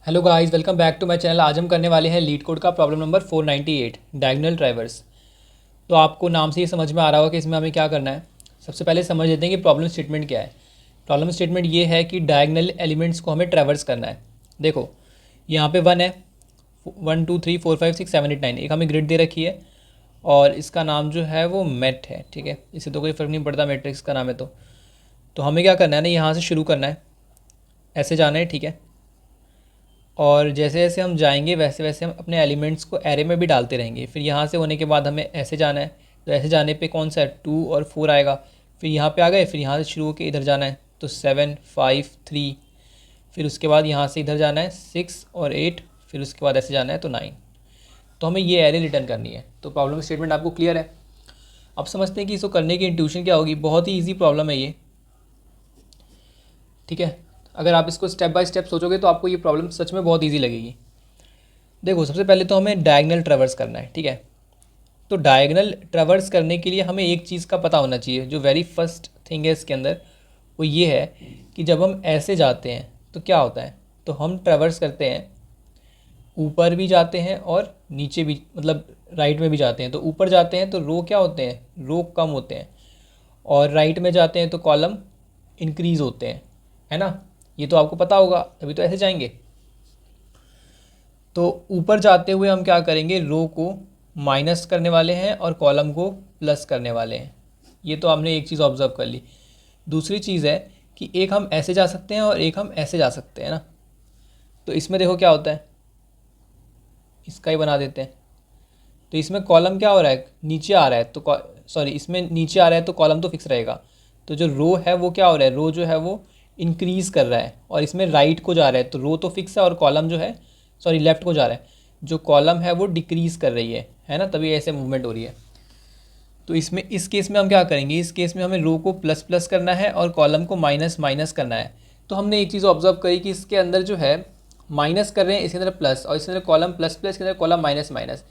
Hello guys, welcome back to my channel. आज हम करने वाले हैं लीड कोड का प्रॉब्लम नंबर 498 डायगोनल ट्राइवर्स। तो आपको नाम से ही समझ में आ रहा होगा कि इसमें हमें क्या करना है। सबसे पहले समझ लेते हैं कि प्रॉब्लम स्टेटमेंट क्या है। प्रॉब्लम स्टेटमेंट ये है कि डायगोनल एलिमेंट्स को हमें ट्रैवर्स करना है। देखो यहाँ पे 1 है, 1 2 3 4 5 6 7 8 9, एक हमें ग्रिड दे रखी है और इसका नाम जो है वो मेट है। ठीक है, इससे तो कोई फ़र्क नहीं पड़ता, मैट्रिक्स का नाम है। तो हमें क्या करना है ना, यहाँ से शुरू करना है, ऐसे जाना है। ठीक है, और जैसे जैसे हम जाएंगे वैसे वैसे हम अपने एलिमेंट्स को एरे में भी डालते रहेंगे। फिर यहाँ से होने के बाद हमें ऐसे जाना है, तो ऐसे जाने पे कौन सा है 2 और 4 आएगा। फिर यहाँ पे आ गए, फिर यहाँ से शुरू होकर इधर जाना है तो 7 5 3। फिर उसके बाद यहाँ से इधर जाना है 6 और 8। फिर उसके बाद ऐसे जाना है तो 9। तो हमें ये एरे रिटर्न करनी है। तो प्रॉब्लम स्टेटमेंट आपको क्लियर है। अब समझते हैं कि इसको करने की इंट्यूशन क्या होगी। बहुत ही ईजी प्रॉब्लम है ये। ठीक है, अगर आप इसको स्टेप बाय स्टेप सोचोगे तो आपको ये प्रॉब्लम सच में बहुत ईजी लगेगी। देखो सबसे पहले तो हमें डायगोनल ट्रैवर्स करना है। ठीक है, तो डायगोनल ट्रैवर्स करने के लिए हमें एक चीज़ का पता होना चाहिए। जो वेरी फर्स्ट थिंग है इसके अंदर वो ये है कि जब हम ऐसे जाते हैं तो क्या होता है। तो हम ट्रैवर्स करते हैं, ऊपर भी जाते हैं और नीचे भी, मतलब राइट में भी जाते हैं। तो ऊपर जाते हैं तो रो क्या होते हैं, रो कम होते हैं, और राइट में जाते हैं तो कॉलम इंक्रीज़ होते हैं, है ना। ये तो आपको पता होगा, तभी तो ऐसे जाएंगे। तो ऊपर जाते हुए हम क्या करेंगे, रो को माइनस करने वाले हैं और कॉलम को प्लस करने वाले हैं। ये तो आपने एक चीज़ ऑब्जर्व कर ली। दूसरी चीज़ है कि एक हम ऐसे जा सकते हैं और एक हम ऐसे जा सकते हैं ना। तो इसमें देखो क्या होता है, इसका ही बना देते हैं। तो इसमें कॉलम क्या हो रहा है, नीचे आ रहा है, तो सॉरी इसमें नीचे आ रहा है तो कॉलम तो फिक्स रहेगा। तो जो रो है वो क्या हो रहा है, रो जो है वो इंक्रीज़ कर रहा है, और इसमें राइट को जा रहा है। तो रो तो फिक्स है और कॉलम जो है, सॉरी लेफ़्ट को जा रहा है, जो कॉलम है वो डिक्रीज़ कर रही है ना, तभी ऐसे मूवमेंट हो रही है। तो इसमें इस केस में हम क्या करेंगे, इस केस में हमें रो को प्लस प्लस करना है और कॉलम को माइनस माइनस करना है। तो हमने एक चीज़ ऑब्जर्व करी कि इसके अंदर जो है माइनस कर रहे हैं, इसके अंदर प्लस, और इसके अंदर कॉलम प्लस प्लस, के अंदर कॉलम माइनस माइनस।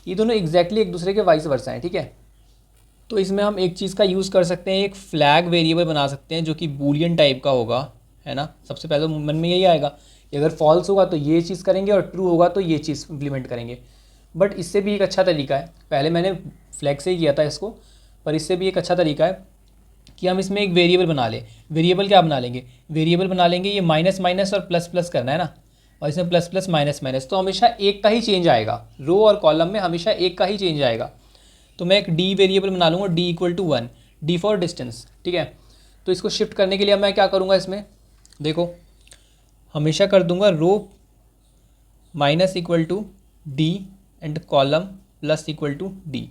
ये दोनों एग्जैक्टली एक दूसरे के वाइस वर्सा हैं। ठीक है, तो इसमें हम एक चीज़ का यूज़ कर सकते हैं, एक फ्लैग वेरिएबल बना सकते हैं जो कि बूलियन टाइप का होगा, है ना। सबसे पहले तो मन में यही आएगा कि अगर फॉल्स होगा तो ये चीज़ करेंगे और ट्रू होगा तो ये चीज़ इम्प्लीमेंट करेंगे। बट इससे भी एक अच्छा तरीका है, पहले मैंने फ्लैग से ही किया था इसको, पर इससे भी एक अच्छा तरीका है कि हम इसमें एक वेरिएबल बना लें। वेरिएबल क्या बना लेंगे, वेरिएबल बना लेंगे ये माइनस माइनस और प्लस प्लस करना है ना, और इसमें प्लस प्लस माइनस माइनस, तो हमेशा एक का ही चेंज आएगा, रो और कॉलम में हमेशा एक का ही चेंज आएगा। तो मैं एक डी वेरिएबल बना लूँगा, D equal to 1, D for distance. ठीक है, तो इसको शिफ्ट करने के लिए मैं क्या करूँगा, इसमें देखो हमेशा कर दूंगा row minus equal to D and column plus equal to D.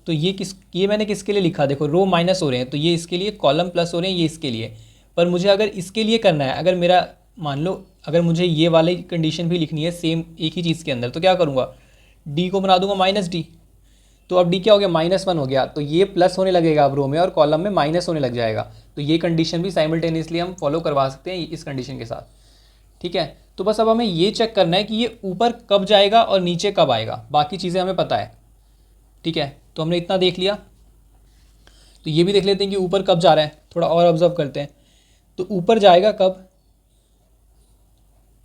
तो ये मैंने किसके लिए लिखा, देखो रो माइनस हो रहे हैं तो ये इसके लिए, कॉलम प्लस हो रहे हैं ये इसके लिए। पर मुझे अगर इसके लिए करना है, अगर मेरा मान लो अगर मुझे ये वाली कंडीशन भी लिखनी है सेम एक ही चीज़ के अंदर, तो क्या करूँगा, डी को बना दूंगा माइनस डी। तो अब डी क्या हो गया, -1 हो गया, तो ये प्लस होने लगेगा अब रो में, और कॉलम में माइनस होने लग जाएगा। तो ये कंडीशन भी साइमल्टेनियसली हम फॉलो करवा सकते हैं इस कंडीशन के साथ। ठीक है, तो बस अब हमें ये चेक करना है कि ये ऊपर कब जाएगा और नीचे कब आएगा, बाकी चीज़ें हमें पता है। ठीक है, तो हमने इतना देख लिया, तो ये भी देख लेते हैं कि ऊपर कब जा रहा है, थोड़ा और ऑब्जर्व करते हैं। तो ऊपर जाएगा कब,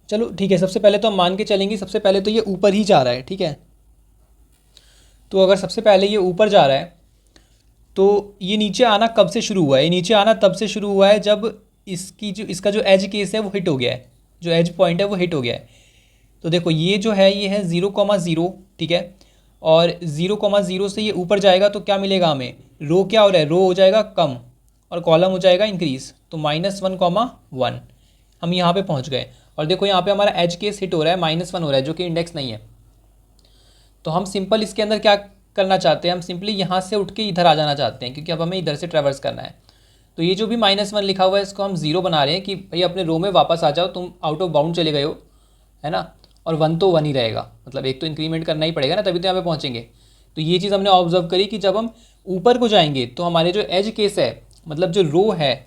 चलो ठीक है, सबसे पहले तो हम मान के चलेंगे सबसे पहले तो ये ऊपर ही जा रहा है। ठीक है, तो अगर सबसे पहले ये ऊपर जा रहा है तो ये नीचे आना कब से शुरू हुआ है, ये नीचे आना तब से शुरू हुआ है जब इसका जो एज केस है वो हिट हो गया है, जो एज पॉइंट है वो हिट हो गया है। तो देखो ये जो है ये है 0,0। ठीक है, और 0,0 से ये ऊपर जाएगा तो क्या मिलेगा हमें, रो क्या हो रहा है, रो हो जाएगा कम और कॉलम हो जाएगा इंक्रीज, तो -1,1 हम यहाँ पे पहुँच गए। और देखो यहाँ पे हमारा एज केस हिट हो रहा है, -1 हो रहा है जो कि इंडेक्स नहीं है। तो हम सिंपल इसके अंदर क्या करना चाहते हैं, हम सिंपली यहाँ से उठ के इधर आ जाना चाहते हैं, क्योंकि अब हमें इधर से ट्रैवर्स करना है। तो ये जो भी -1 लिखा हुआ है इसको हम 0 बना रहे हैं कि भाई अपने रो में वापस आ जाओ, तुम आउट ऑफ बाउंड चले गए हो, है ना। और 1 तो 1 ही रहेगा, मतलब एक तो इंक्रीमेंट करना ही पड़ेगा ना, तभी तो यहाँ पे पहुँचेंगे। तो ये चीज़ हमने ऑब्जर्व करी कि जब हम ऊपर को जाएंगे तो हमारे जो एज केस है, मतलब जो रो है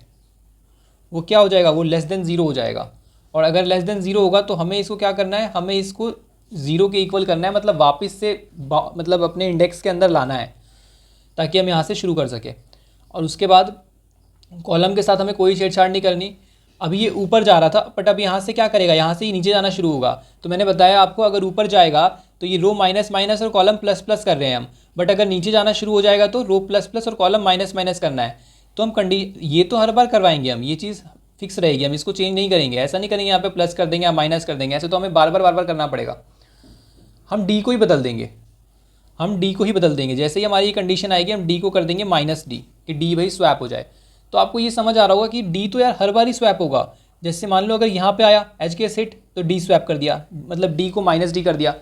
वो क्या हो जाएगा, वो <0 हो जाएगा। और अगर <0 होगा तो हमें इसको क्या करना है, हमें इसको 0 के इक्वल करना है, मतलब वापस से मतलब अपने इंडेक्स के अंदर लाना है, ताकि हम यहाँ से शुरू कर सकें। और उसके बाद कॉलम के साथ हमें कोई छेड़छाड़ नहीं करनी, अब ये ऊपर जा रहा था, बट अब यहाँ से क्या करेगा, यहाँ से ही नीचे जाना शुरू होगा। तो मैंने बताया आपको, अगर ऊपर जाएगा तो ये रो माइनस माइनस और कॉलम प्लस प्लस कर रहे हैं हम, बट अगर नीचे जाना शुरू हो जाएगा तो रो प्लस प्लस और कॉलम माइनस माइनस करना है। तो हम ये तो हर बार करवाएंगे हम, ये चीज़ फिक्स रहेगी, हम इसको चेंज नहीं करेंगे। ऐसा नहीं करेंगे यहाँ पे प्लस कर देंगे या माइनस कर देंगे, ऐसे तो हमें बार बार करना पड़ेगा। हम डी को ही बदल देंगे, हम डी को ही बदल देंगे। जैसे ही हमारी ये कंडीशन आएगी हम डी को कर देंगे माइनस डी, कि डी भाई स्वैप हो जाए। तो आपको ये समझ आ रहा होगा कि डी तो यार हर बार ही स्वैप होगा। जैसे मान लो अगर यहाँ पे आया एच के हिट तो डी स्वैप कर दिया, मतलब डी को माइनस डी कर दिया।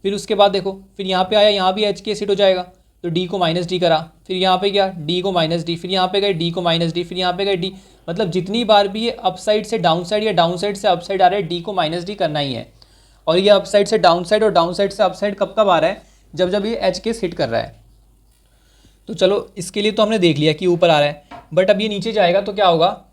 फिर उसके बाद देखो, फिर यहाँ पे आया, यहाँ भी एच के हिट हो जाएगा तो डी को माइनस डी करा, फिर यहाँ पे गया डी को माइनस डी, फिर यहाँ पे गए डी को माइनस डी, फिर यहाँ पे गए डी। मतलब जितनी बार भी ये अप साइड से डाउन साइड या डाउन साइड से अप साइड आ रहा है, डी को माइनस डी करना ही है। और ये अप साइड से डाउन साइड और डाउन साइड से अप साइड कब कब आ रहा है, जब जब ये एच के हिट कर रहा है। तो चलो इसके लिए तो हमने देख लिया कि ऊपर आ रहा है, बट अब ये नीचे जाएगा तो क्या होगा,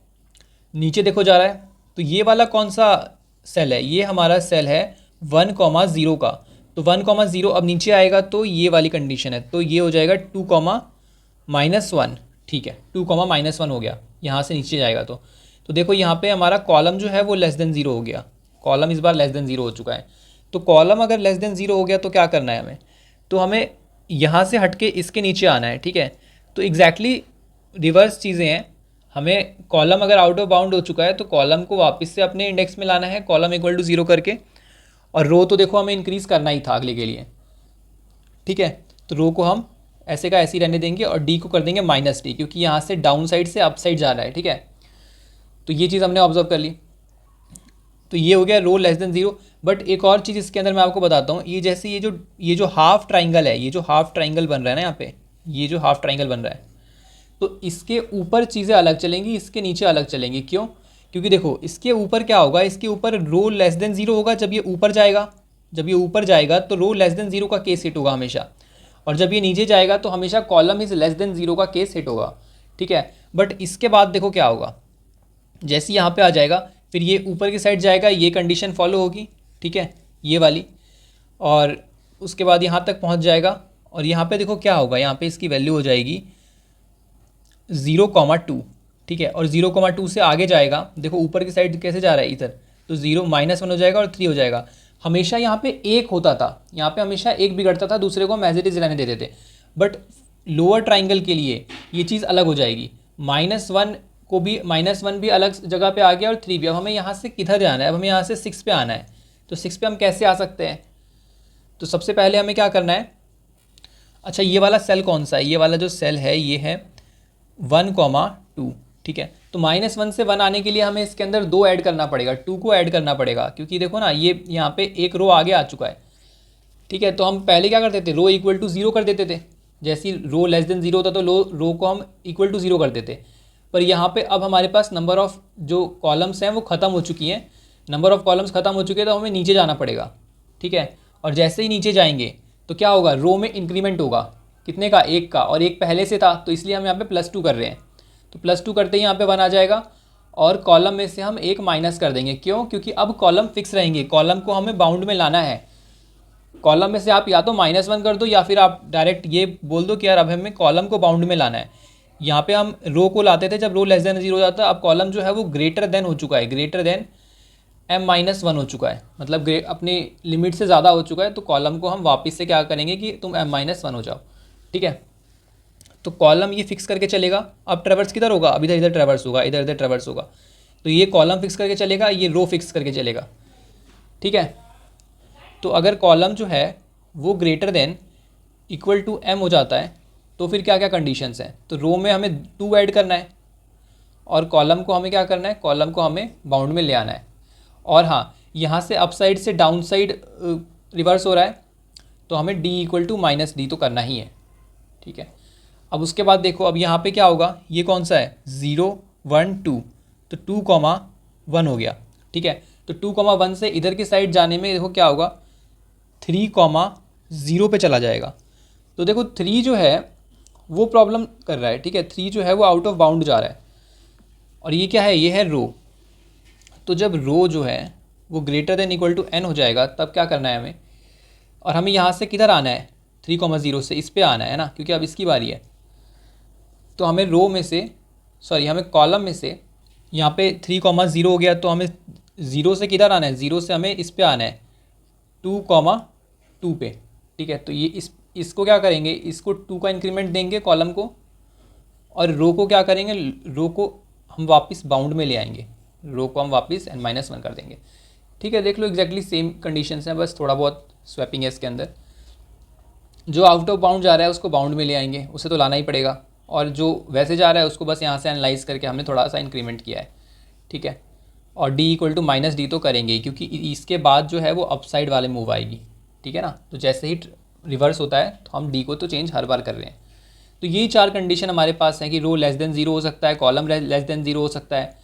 नीचे देखो जा रहा है। तो ये वाला कौन सा सेल है, ये हमारा सेल है 1,0 का। तो 1,0 अब नीचे आएगा तो ये वाली कंडीशन है, तो ये हो जाएगा 2,-1। ठीक है, 2,-1 हो गया, यहाँ से नीचे जाएगा तो देखो यहाँ पे हमारा कॉलम जो है वो लेस देन 0 हो गया। कॉलम इस बार लेस देन 0 हो चुका है। तो कॉलम अगर लेस देन 0 हो गया तो क्या करना है हमें, तो हमें यहाँ से हट के इसके नीचे आना है। ठीक है, तो एग्जैक्टली रिवर्स चीज़ें हैं। हमें कॉलम अगर आउट ऑफ बाउंड हो चुका है तो कॉलम को वापस से अपने इंडेक्स में लाना है, कॉलम इक्वल टू 0 करके। और रो तो देखो हमें इंक्रीज़ करना ही था अगले के लिए। ठीक है, तो रो को हम ऐसे का ऐसे ही रहने देंगे और डी को कर देंगे माइनस डी, क्योंकि यहाँ से डाउन साइड से अप साइड जा रहा है। ठीक है, तो ये चीज़ हमने ऑब्जर्व कर ली। तो ये हो गया रो लेस देन 0। बट एक और चीज़ इसके अंदर मैं आपको बताता हूँ, ये जैसे ये जो हाफ ट्राइंगल है, ये जो हाफ ट्राइंगल बन रहा है ना यहाँ पे, ये जो हाफ ट्राइंगल बन रहा है, तो इसके ऊपर चीज़ें अलग चलेंगी, इसके नीचे अलग चलेंगी। क्यों? क्योंकि देखो इसके ऊपर क्या होगा, इसके ऊपर रो लेस देन 0 होगा जब ये ऊपर जाएगा। जब ये ऊपर जाएगा तो रो लेस देन 0 का केस हिट होगा हमेशा, और जब ये नीचे जाएगा तो हमेशा कॉलम इज लेस देन 0 का केस हिट होगा। ठीक है, बट इसके बाद देखो क्या होगा, जैसे यहाँ पे आ जाएगा फिर ये ऊपर की साइड जाएगा, ये कंडीशन फॉलो होगी। ठीक है, ये वाली, और उसके बाद यहाँ तक पहुँच जाएगा। और यहाँ पे देखो क्या होगा, यहाँ पे इसकी वैल्यू हो जाएगी 0,2। ठीक है, और 0,2 से आगे जाएगा, देखो ऊपर की साइड कैसे जा रहा है इधर, तो 0 -1 हो जाएगा और 3 हो जाएगा। हमेशा यहाँ पे एक होता था, यहाँ पे हमेशा एक बिगड़ता था, दूसरे को हम एज इट इज रहने देते थे। बट लोअर ट्राइंगल के लिए ये चीज़ अलग हो जाएगी। -1 को भी, -1 भी अलग जगह पे आ गया और 3 भी। अब हमें यहाँ से किधर जाना है, अब हमें यहाँ से 6 पे आना है। तो 6 पे हम कैसे आ सकते हैं, तो सबसे पहले हमें क्या करना है, अच्छा ये वाला सेल कौन सा है, ये वाला जो सेल है ये है 1,2। ठीक है, तो -1 से 1 आने के लिए हमें इसके अंदर 2 ऐड करना पड़ेगा, 2 को ऐड करना पड़ेगा, क्योंकि देखो ना ये यहाँ पे एक रो आगे आ चुका है। ठीक है, तो हम पहले क्या करते थे, रो इक्वल टू 0 कर देते थे। जैसे रो लेस देन 0 होता तो रो को हम इक्वल टू 0 कर देते। पर यहाँ पे अब हमारे पास नंबर ऑफ़ जो कॉलम्स हैं वो ख़त्म हो चुकी हैं, नंबर ऑफ़ कॉलम्स ख़त्म हो चुके हैं, तो हमें नीचे जाना पड़ेगा। ठीक है, और जैसे ही नीचे जाएंगे तो क्या होगा, रो में इंक्रीमेंट होगा, कितने का, 1 का, और 1 पहले से था तो इसलिए हम यहाँ पे +2 कर रहे हैं। तो +2 करते ही यहाँ पे 1 आ जाएगा, और कॉलम में से हम 1 माइनस कर देंगे। क्यों? क्योंकि अब कॉलम फिक्स रहेंगे, कॉलम को हमें बाउंड में लाना है। कॉलम में से आप या तो -1 कर दो या फिर आप डायरेक्ट ये बोल दो कि यार अब हमें कॉलम को बाउंड में लाना है। यहाँ पे हम रो को लाते थे जब रो लेस देन 0 हो जाता है, अब कॉलम जो है वो ग्रेटर देन हो चुका है, ग्रेटर देन m-1 हो चुका है, मतलब अपनी लिमिट से ज़्यादा हो चुका है। तो कॉलम को हम वापस से क्या करेंगे कि तुम m-1 हो जाओ। ठीक है, तो कॉलम ये फिक्स करके चलेगा। अब ट्रेवर्स किधर होगा, अब इधर इधर ट्रेवर्स होगा, इधर इधर ट्रेवर्स होगा, तो ये कॉलम फिक्स करके चलेगा, ये रो फिक्स करके चलेगा। ठीक है, तो अगर कॉलम जो है वो greater than equal to m हो जाता है तो फिर क्या क्या कंडीशंस हैं, तो रो में हमें 2 ऐड करना है और कॉलम को हमें क्या करना है, कॉलम को हमें बाउंड में ले आना है। और हाँ, यहाँ से अप साइड से डाउन साइड रिवर्स हो रहा है तो हमें d इक्वल टू -d तो करना ही है। ठीक है, अब उसके बाद देखो, अब यहाँ पे क्या होगा, ये कौन सा है, 0, 1, 2, तो 2,1 हो गया। ठीक है, तो 2,1 से इधर की साइड जाने में देखो क्या होगा, 3,0 पे चला जाएगा। तो देखो 3 जो है वो प्रॉब्लम कर रहा है। ठीक है, 3 जो है वो आउट ऑफ बाउंड जा रहा है, और ये क्या है, ये है रो। तो जब रो जो है वो greater than equal to n हो जाएगा तब क्या करना है हमें, और हमें यहाँ से किधर आना है, 3,0 से इस पे आना है ना, क्योंकि अब इसकी बारी है। तो हमें रो में से, सॉरी हमें कॉलम में से यहाँ पे 3,0 हो गया, तो हमें 0 से किधर आना है, 0 से हमें इस पे आना है 2,2 पे। ठीक है, तो ये इसको क्या करेंगे, इसको 2 का इंक्रीमेंट देंगे कॉलम को, और रो को क्या करेंगे, रो को हम वापस बाउंड में ले आएंगे, रो को हम वापस n-1 कर देंगे। ठीक है, देख लो एग्जैक्टली सेम कंडीशंस हैं, बस थोड़ा बहुत स्वैपिंग है इसके अंदर। जो आउट ऑफ बाउंड जा रहा है उसको बाउंड में ले आएंगे, उसे तो लाना ही पड़ेगा, और जो वैसे जा रहा है उसको बस यहाँ से एनालाइज करके हमने थोड़ा सा इंक्रीमेंट किया है। ठीक है, और d इक्वल टू -d तो करेंगे ही, क्योंकि इसके बाद जो है वो अपसाइड वाले मूव आएगी। ठीक है ना, तो जैसे ही रिवर्स होता है तो हम d को तो चेंज हर बार कर रहे हैं। तो यही 4 कंडीशन हमारे पास हैं कि रो लेस देन 0 हो सकता है, कॉलम लेस देन 0 हो सकता है।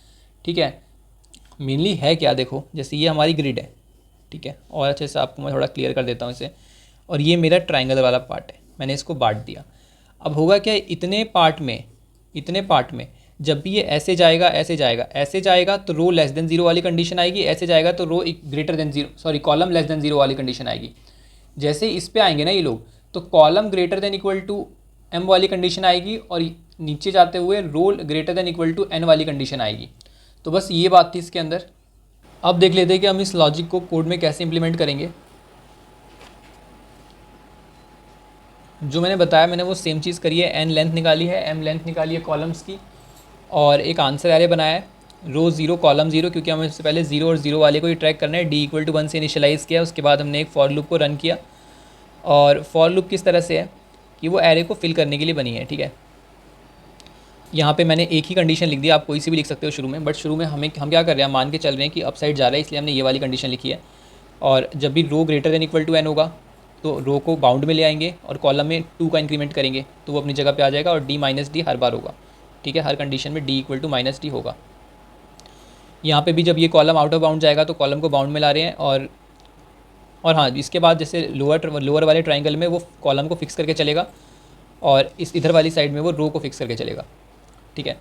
ठीक है, मेनली है क्या, देखो जैसे ये हमारी ग्रिड है। ठीक है, और अच्छे से आपको मैं थोड़ा क्लियर कर देता हूँ इसे, और ये मेरा ट्राइंगल वाला पार्ट है, मैंने इसको बांट दिया। अब होगा क्या, इतने पार्ट में जब भी ये ऐसे जाएगा ऐसे जाएगा ऐसे जाएगा तो रो लेस देन 0 वाली कंडीशन आएगी, ऐसे जाएगा तो row greater than 0, sorry column less than 0 वाली कंडीशन आएगी। जैसे इस पे आएंगे ना ये लोग, तो column greater than equal to m वाली कंडीशन आएगी, और नीचे जाते हुए row greater than equal to n वाली कंडीशन आएगी। तो बस ये बात थी इसके अंदर। अब देख लेते हैं कि हम इस लॉजिक को कोड में कैसे इंप्लीमेंट करेंगे। जो मैंने बताया मैंने वो सेम चीज़ करी है, n लेंथ निकाली है, m लेंथ निकाली है कॉलम्स की, और एक आंसर एरे बनाया है, रो 0 कॉलम 0, क्योंकि हमें इससे पहले 0 और 0 वाले को ही ट्रैक करना है। d इक्वल टू 1 से इनिशियलाइज़ किया, उसके बाद हमने एक फॉर लूप को रन किया, और फॉर लूप किस तरह से है कि वो एरे को फिल करने के लिए बनी है। ठीक है, यहाँ पे मैंने एक ही कंडीशन लिख दी, आप कोई सी भी लिख सकते हो शुरू में, बट शुरू में हम क्या कर रहे हैं, मान के चल रहे हैं कि अपसाइड जा रहा है, इसलिए हमने ये वाली कंडीशन लिखी है। और जब भी row greater than equal to n होगा तो रो को बाउंड में ले आएंगे और कॉलम में 2 का इंक्रीमेंट करेंगे, तो वो अपनी जगह पे आ जाएगा, और d माइनस डी हर बार होगा। ठीक है, हर कंडीशन में d इक्वल टू -d होगा। यहाँ पे भी जब ये कॉलम आउट ऑफ बाउंड जाएगा तो कॉलम को बाउंड में ला रहे हैं, और हाँ, इसके बाद जैसे लोअर वाले ट्राइंगल में वो कॉलम को फिक्स करके चलेगा, और इस इधर वाली साइड में वो रो को फिक्स करके चलेगा। ठीक है,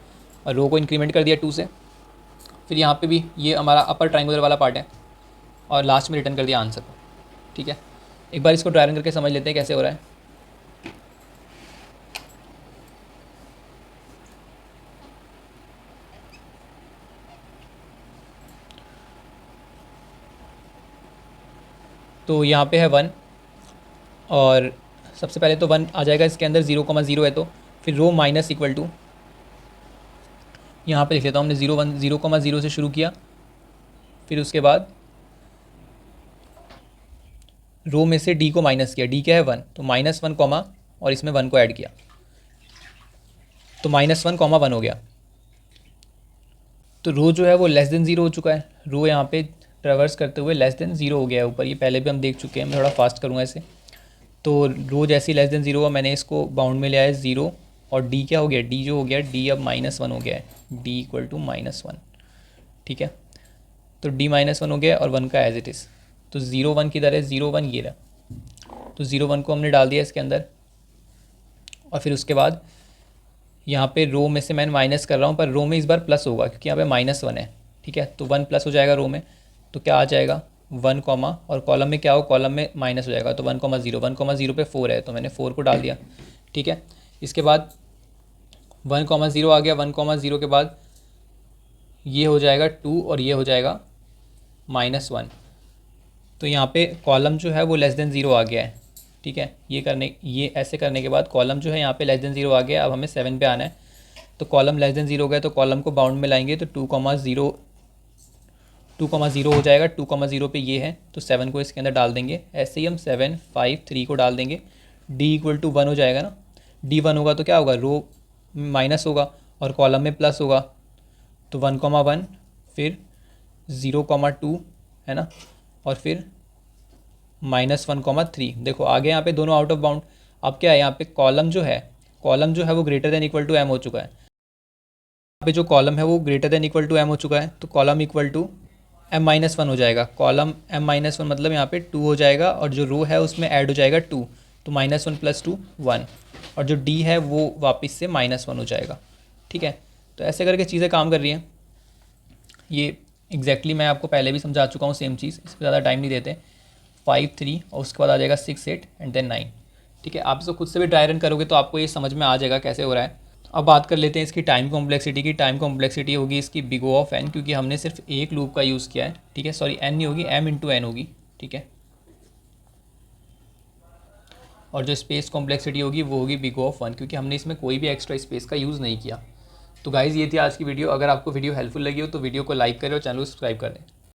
और रो को इंक्रीमेंट कर दिया 2 से, फिर यहाँ पे भी ये हमारा अपर ट्राइंगुलर वाला पार्ट है, और लास्ट में रिटर्न कर दिया आंसर। ठीक है, एक बार इसको ड्राई रन करके समझ लेते हैं कैसे हो रहा है। तो यहाँ पे है 1, और सबसे पहले तो 1 आ जाएगा इसके अंदर, 0,0 है, तो फिर रो माइनस इक्वल टू, यहाँ पे लिख लेता हूँ, हमने 0,0 से शुरू किया, फिर उसके बाद रो में से d को माइनस किया, d क्या है 1, तो -1 कॉमा, और इसमें 1 को ऐड किया, तो -1,1 हो गया। तो रो जो है वो लेस देन 0 हो चुका है, रो यहाँ पे ट्रेवर्स करते हुए लेस देन 0 हो गया है ऊपर, ये पहले भी हम देख चुके हैं, मैं थोड़ा फास्ट करूँगा इसे। तो रो जैसे ही लेस देन 0 हुआ, मैंने इसको बाउंड में ले आया 0, और d क्या हो गया, d जो हो गया, d अब -1 हो गया है, d इक्वल टू -1। ठीक है, तो d -1 हो गया, और 1 का एज इट इज़, तो 0 1 किधर है, 0 1 ये रहा, तो 0 1 को हमने डाल दिया इसके अंदर, और फिर उसके बाद यहाँ पे रो में से मैं माइनस कर रहा हूँ, पर रो में इस बार प्लस होगा क्योंकि यहाँ पे -1 है। ठीक है, तो 1 प्लस हो जाएगा रो में, तो क्या आ जाएगा 1 कॉमा, और कॉलम में क्या हो, कॉलम में माइनस हो जाएगा, तो 1,0 पे 4 है, तो मैंने 4 को डाल दिया। ठीक है, इसके बाद 1,0 आ गया, 1,0 के बाद ये हो जाएगा 2, और ये हो जाएगा -1, तो यहाँ पे कॉलम जो है वो लेस देन 0 आ गया है। ठीक है, ये ऐसे करने के बाद कॉलम जो है यहाँ पे लेस देन 0 आ गया, अब हमें 7 पे आना है, तो कॉलम लेस देन 0 हो गया, तो कॉलम को बाउंड में लाएंगे, तो 2,0 हो जाएगा, 2,0 पे ये है, तो 7 को इसके अंदर डाल देंगे, ऐसे ही हम 7 5 3 को डाल देंगे, d इक्वल टू 1 हो जाएगा ना, d 1 होगा तो क्या होगा, रो माइनस होगा और कॉलम में प्लस होगा, तो 1,1 फिर 0,2 है ना, और फिर -1,3। देखो आगे यहाँ पे दोनों आउट ऑफ बाउंड। अब क्या है, यहाँ पे कॉलम जो है वो greater than equal to m हो चुका है, यहाँ पे जो कॉलम है वो greater than equal to m हो चुका है, तो कॉलम इक्वल टू m-1 हो जाएगा, कॉलम m-1 मतलब यहाँ पे 2 हो जाएगा, और जो रो है उसमें ऐड हो जाएगा 2, तो -1 + 2 1, और जो d है वो वापस से -1 हो जाएगा। ठीक है, तो ऐसे करके चीज़ें काम कर रही हैं। ये एग्जैक्टली मैं आपको पहले भी समझा चुका हूँ सेम चीज़, इस पर ज़्यादा टाइम नहीं देते। 5 3 और उसके बाद आ जाएगा 6 8 एंड देन 9। ठीक है, आप इसको खुद से भी ड्राई रन करोगे तो आपको ये समझ में आ जाएगा कैसे हो रहा है। अब बात कर लेते हैं इसकी टाइम कॉम्प्लेक्सिटी की। टाइम कॉम्प्लेक्सिटी होगी इसकी बिग O ऑफ n, क्योंकि हमने सिर्फ एक लूप का यूज़ किया है, ठीक है। सॉरी n नहीं होगी, m इंटू n होगी, ठीक है। और जो स्पेस कॉम्प्लेक्सिटी होगी वो होगी बिग O ऑफ 1, क्योंकि हमने इसमें कोई भी एक्स्ट्रा स्पेस का यूज़ नहीं किया। तो गाइज़ ये थी आज की वीडियो। अगर आपको वीडियो हेल्पफुल लगी हो तो वीडियो को लाइक करें और चैनल को सब्सक्राइब कर दें।